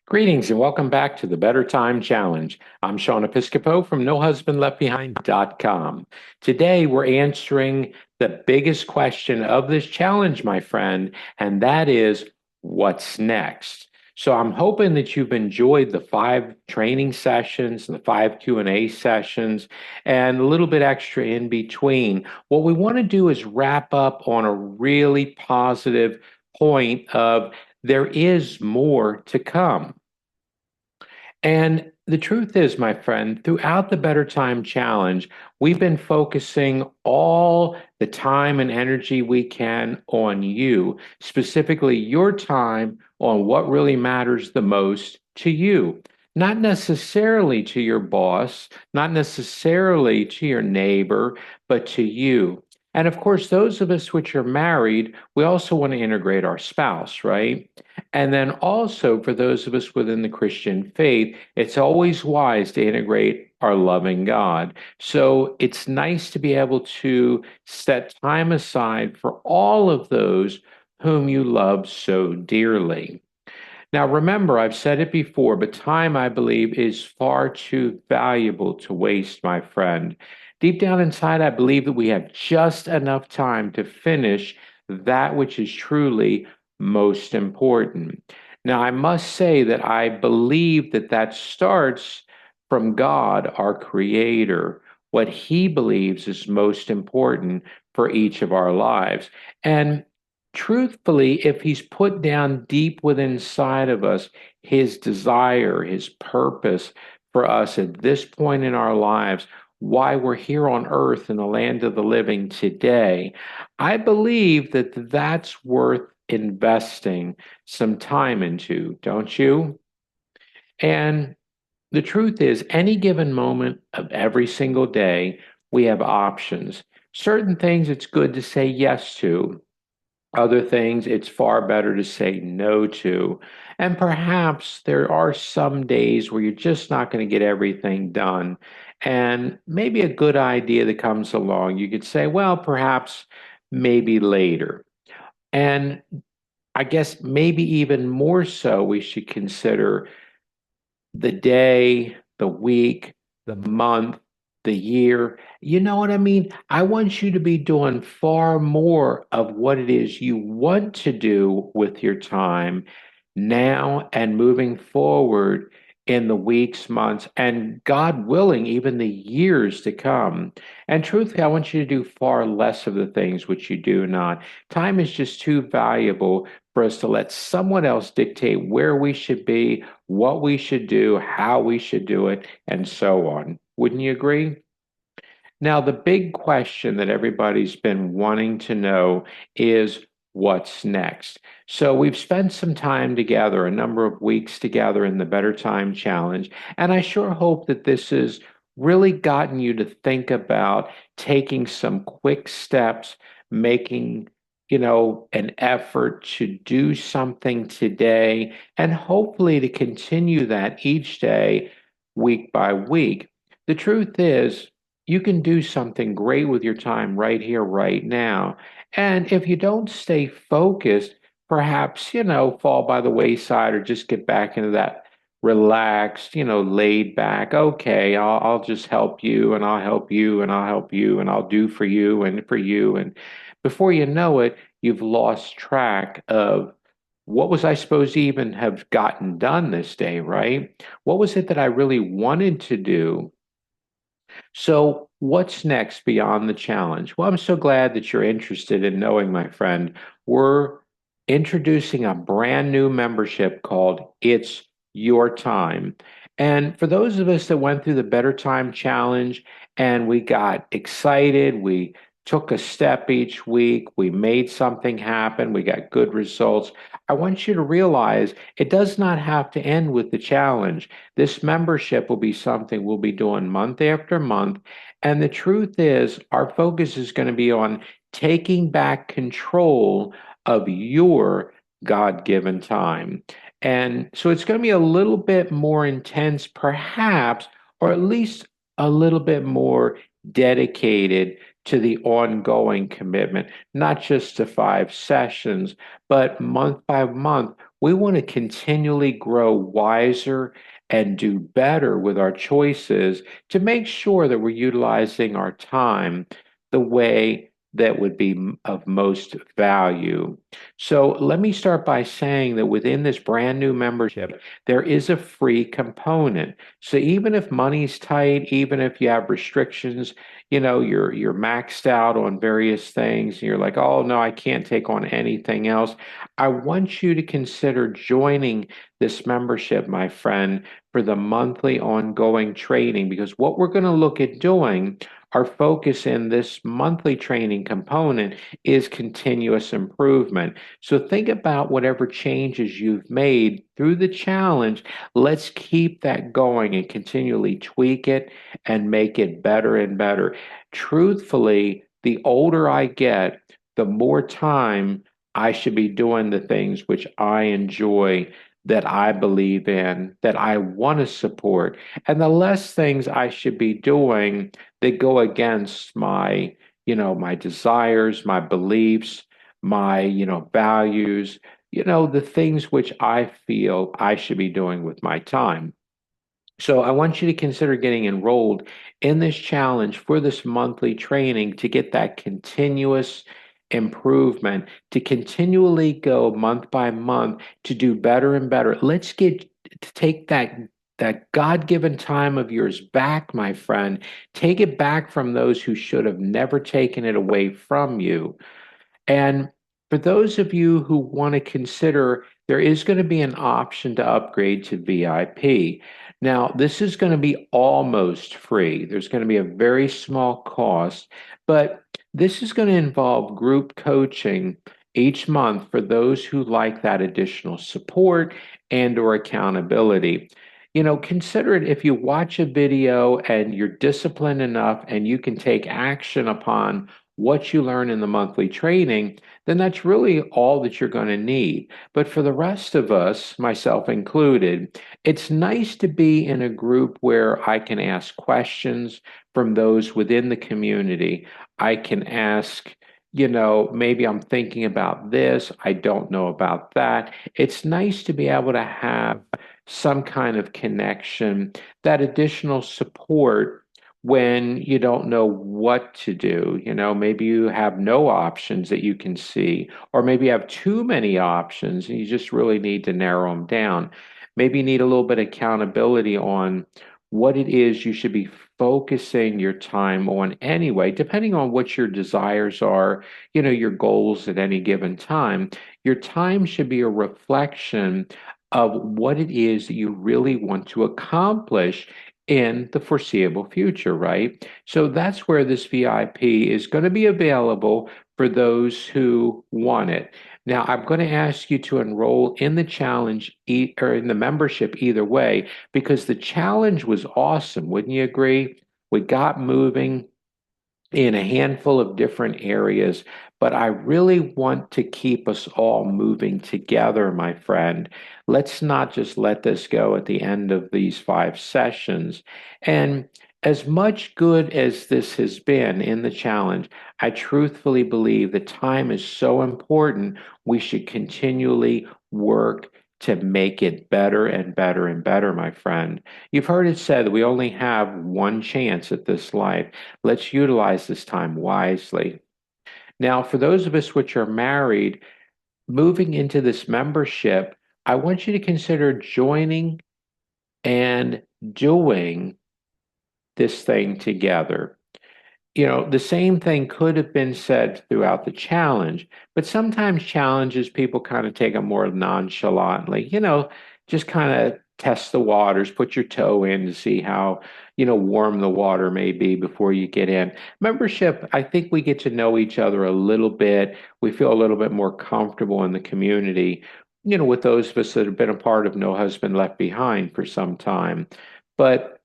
Greetings and welcome back to the Better Time Challenge. I'm Sean Episcopo from NoHusbandLeftBehind.com. Today we're answering the biggest question of this challenge, my friend, and that is what's next? So I'm hoping that you've enjoyed the 5 training sessions and the 5 Q&A sessions and a little bit extra in between. What we want to do is wrap up on a really positive point of there is more to come. And the truth is, my friend, throughout the Better Time Challenge, we've been focusing all the time and energy we can on you, specifically your time on what really matters the most to you. Not necessarily to your boss, not necessarily to your neighbor, but to you. And of course, those of us which are married, we also want to integrate our spouse, right? And then also for those of us within the Christian faith, it's always wise to integrate our loving God. So it's nice to be able to set time aside for all of those whom you love so dearly. Now, remember, I've said it before, but time, I believe, is far too valuable to waste, my friend. Deep down inside, I believe that we have just enough time to finish that which is truly most important. Now, I must say that I believe that that starts from God, our Creator, what He believes is most important for each of our lives. And truthfully, if He's put down deep within inside of us His desire, His purpose for us at this point in our lives, why we're here on earth in the land of the living today, I believe that that's worth investing some time into, don't you? And the truth is, any given moment of every single day, we have options. Certain things it's good to say yes to. Other things it's far better to say no to. And perhaps there are some days where you're just not going to get everything done. And maybe a good idea that comes along, you could say, well, perhaps maybe later. And I guess maybe even more so, we should consider the day, the week, the month, the year. You know what I mean? I want you to be doing far more of what it is you want to do with your time now and moving forward in the weeks, months, and God willing, even the years to come. And truthfully, I want you to do far less of the things which you do not. Time is just too valuable for us to let someone else dictate where we should be, what we should do, how we should do it, and so on. Wouldn't you agree? Now, the big question that everybody's been wanting to know is what's next? So, we've spent some time together, a number of weeks together in the Better Time Challenge, and I sure hope that this has really gotten you to think about taking some quick steps, making an effort to do something today, and hopefully to continue that each day, week by week. The truth is, you can do something great with your time right here, right now. And if you don't stay focused, perhaps, fall by the wayside or just get back into that relaxed, laid back. Okay, I'll just help you and I'll help you and I'll help you and I'll do for you and for you. And before you know it, you've lost track of what was I supposed to even have gotten done this day, right? What was it that I really wanted to do? So, what's next beyond the challenge? Well, I'm so glad that you're interested in knowing, my friend. We're introducing a brand new membership called It's Your Time. And for those of us that went through the Better Time Challenge and we got excited, we took a step each week, we made something happen, we got good results. I want you to realize it does not have to end with the challenge. This membership will be something we'll be doing month after month. And the truth is, our focus is going to be on taking back control of your God given time. And so it's going to be a little bit more intense, perhaps, or at least a little bit more dedicated to the ongoing commitment, not just to 5 sessions, but month by month, We want to continually grow wiser and do better with our choices to make sure that we're utilizing our time the way that would be of most value. So let me start by saying that within this brand new membership, there is a free component. So even if money's tight, even if you have restrictions, you're maxed out on various things, and you're like, oh no, I can't take on anything else. I want you to consider joining this membership, my friend, for the monthly ongoing training, because what we're going to look at doing, our focus in this monthly training component is continuous improvement. So think about whatever changes you've made through the challenge. Let's keep that going and continually tweak it and make it better and better. Truthfully, the older I get, the more time I should be doing the things which I enjoy, that I believe in, that I want to support, and the less things I should be doing that go against my desires, my beliefs, my values, the things which I feel I should be doing with my time. So I want you to consider getting enrolled in this challenge for this monthly training to get that continuous improvement, to continually go month by month to do better and better. Let's get to take that God-given time of yours back, my friend. Take it back from those who should have never taken it away from you. And for those of you who want to consider, there is going to be an option to upgrade to VIP. Now, this is going to be almost free. There's going to be a very small cost, but this is going to involve group coaching each month for those who like that additional support and or accountability. Consider it if you watch a video and you're disciplined enough and you can take action upon what you learn in the monthly training, then that's really all that you're going to need. But for the rest of us, myself included, it's nice to be in a group where I can ask questions from those within the community. I can ask, maybe I'm thinking about this, I don't know about that. It's nice to be able to have some kind of connection, that additional support when you don't know what to do. Maybe you have no options that you can see, or maybe you have too many options and you just really need to narrow them down. Maybe you need a little bit of accountability on what it is you should be focusing your time on anyway, depending on what your desires are, your goals at any given time. Your time should be a reflection of what it is that you really want to accomplish in the foreseeable future, right? So that's where this VIP is going to be available for those who want it. Now, I'm going to ask you to enroll in the challenge or in the membership either way, because the challenge was awesome. Wouldn't you agree? We got moving in a handful of different areas, but I really want to keep us all moving together, my friend. Let's not just let this go at the end of these 5 sessions. And as much good as this has been in the challenge, I truthfully believe that time is so important. We should continually work to make it better and better and better, my friend. You've heard it said that we only have one chance at this life. Let's utilize this time wisely. Now, for those of us which are married, moving into this membership, I want you to consider joining and doing this thing together. The same thing could have been said throughout the challenge, but sometimes challenges people kind of take them more nonchalantly, just kind of test the waters, put your toe in to see how, warm the water may be before you get in. Membership, I think we get to know each other a little bit. We feel a little bit more comfortable in the community, with those of us that have been a part of No Husband Left Behind for some time. But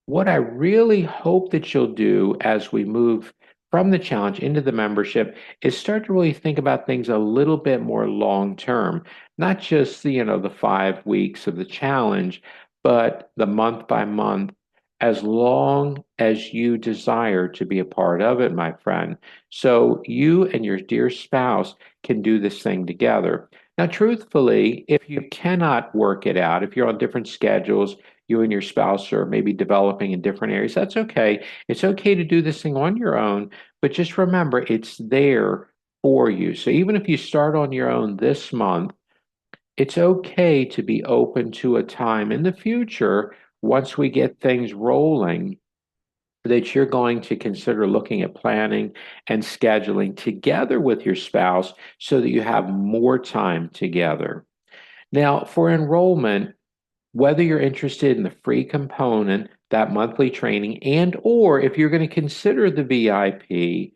what I really hope that you'll do as we move from the challenge into the membership is start to really think about things a little bit more long term, not just the 5 weeks of the challenge, but the month by month, as long as you desire to be a part of it, my friend. So you and your dear spouse can do this thing together. Now, truthfully, if you cannot work it out, if you're on different schedules, you and your spouse are maybe developing in different areas, that's okay. It's okay to do this thing on your own, but just remember it's there for you. So even if you start on your own this month, it's okay to be open to a time in the future once we get things rolling that you're going to consider looking at planning and scheduling together with your spouse so that you have more time together. Now, for enrollment, whether you're interested in the free component, that monthly training, and or if you're going to consider the VIP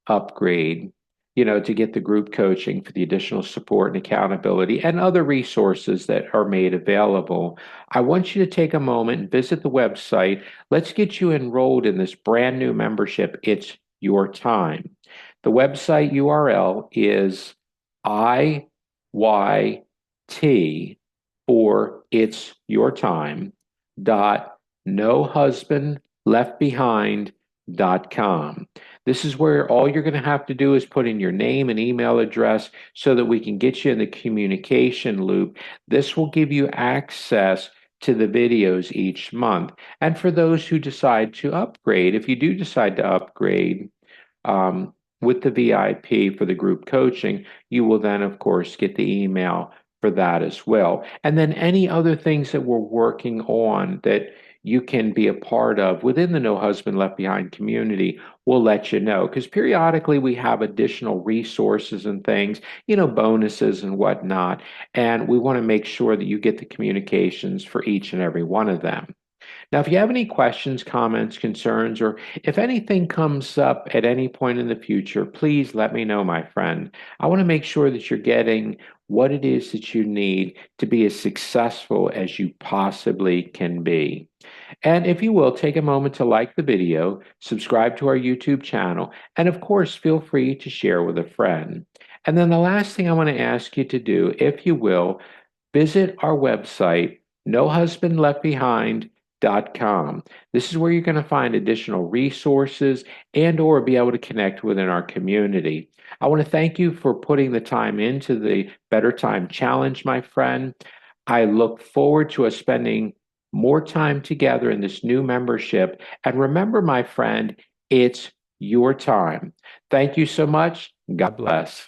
upgrade, to get the group coaching for the additional support and accountability and other resources that are made available, I want you to take a moment and visit the website. Let's get you enrolled in this brand new membership. It's your time. The website URL is IYT for It's Your Time dot nohusbandleftbehind.com. This is where all you're going to have to do is put in your name and email address so that we can get you in the communication loop. This will give you access to the videos each month. And for those who decide to upgrade, if you do decide to upgrade, with the VIP for the group coaching, you will then, of course, get the email for that as well. And then any other things that we're working on that you can be a part of within the No Husband Left Behind community, we'll let you know. Because periodically we have additional resources and things, bonuses and whatnot. And we want to make sure that you get the communications for each and every one of them. Now, if you have any questions, comments, concerns, or if anything comes up at any point in the future, please let me know, my friend. I want to make sure that you're getting what it is that you need to be as successful as you possibly can be. And if you will, take a moment to like the video, subscribe to our YouTube channel, and of course, feel free to share with a friend. And then the last thing I want to ask you to do, if you will, visit our website, nohusbandleftbehind.com. This is where you're going to find additional resources and or be able to connect within our community. I want to thank you for putting the time into the Better Time Challenge, my friend. I look forward to us spending more time together in this new membership. And remember, my friend, it's your time. Thank you so much. God bless.